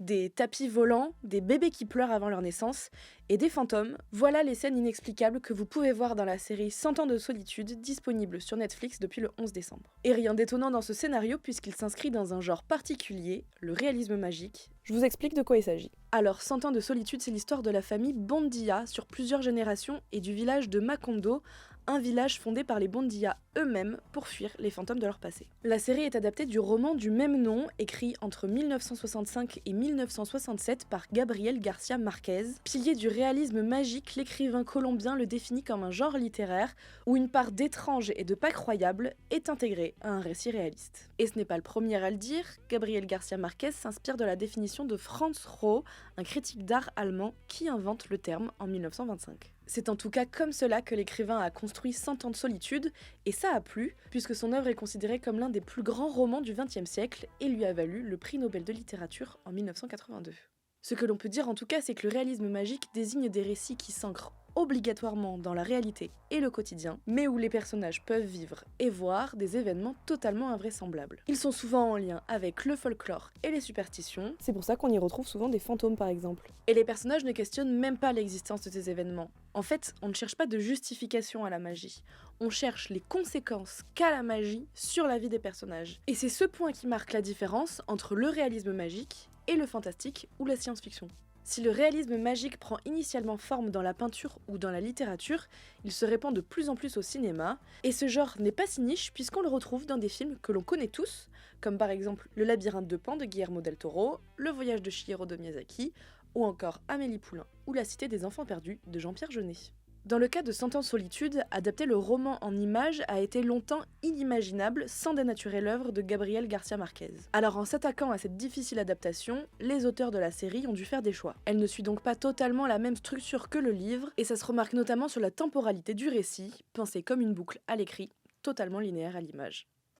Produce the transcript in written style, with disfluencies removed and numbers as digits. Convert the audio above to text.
Des tapis volants, des bébés qui pleurent avant leur naissance et des fantômes, voilà les scènes inexplicables que vous pouvez voir dans la série 100 ans de solitude disponible sur Netflix depuis le 11 décembre. Et rien d'étonnant dans ce scénario puisqu'il s'inscrit dans un genre particulier, le réalisme magique. Je vous explique de quoi il s'agit. Alors 100 ans de solitude, c'est l'histoire de la famille Bondia sur plusieurs générations et du village de Macondo, un village fondé par les Bondia eux-mêmes pour fuir les fantômes de leur passé. La série est adaptée du roman du même nom, écrit entre 1965 et 1967 par Gabriel Garcia Marquez. Pilier du réalisme magique, l'écrivain colombien le définit comme un genre littéraire où une part d'étrange et de pas croyable est intégrée à un récit réaliste. Et ce n'est pas le premier à le dire, Gabriel Garcia Marquez s'inspire de la définition de Franz Roh, un critique d'art allemand qui invente le terme en 1925. C'est en tout cas comme cela que l'écrivain a construit 100 ans de solitude, et ça a plu, puisque son œuvre est considérée comme l'un des plus grands romans du XXe siècle et lui a valu le prix Nobel de littérature en 1982. Ce que l'on peut dire en tout cas, c'est que le réalisme magique désigne des récits qui s'ancrent obligatoirement dans la réalité et le quotidien, mais où les personnages peuvent vivre et voir des événements totalement invraisemblables. Ils sont souvent en lien avec le folklore et les superstitions. C'est pour ça qu'on y retrouve souvent des fantômes par exemple. Et les personnages ne questionnent même pas l'existence de ces événements. En fait, on ne cherche pas de justification à la magie. On cherche les conséquences qu'a la magie sur la vie des personnages. Et c'est ce point qui marque la différence entre le réalisme magique et le fantastique ou la science-fiction. Si le réalisme magique prend initialement forme dans la peinture ou dans la littérature, il se répand de plus en plus au cinéma, et ce genre n'est pas si niche puisqu'on le retrouve dans des films que l'on connaît tous, comme par exemple Le Labyrinthe de Pan de Guillermo del Toro, Le Voyage de Chihiro de Miyazaki, ou encore Amélie Poulain ou La Cité des Enfants Perdus de Jean-Pierre Jeunet. Dans le cas de 100 ans de solitude, adapter le roman en images a été longtemps inimaginable sans dénaturer l'œuvre de Gabriel Garcia Marquez. Alors en s'attaquant à cette difficile adaptation, les auteurs de la série ont dû faire des choix. Elle ne suit donc pas totalement la même structure que le livre, et ça se remarque notamment sur la temporalité du récit, pensée comme une boucle à l'écrit, totalement linéaire à l'image.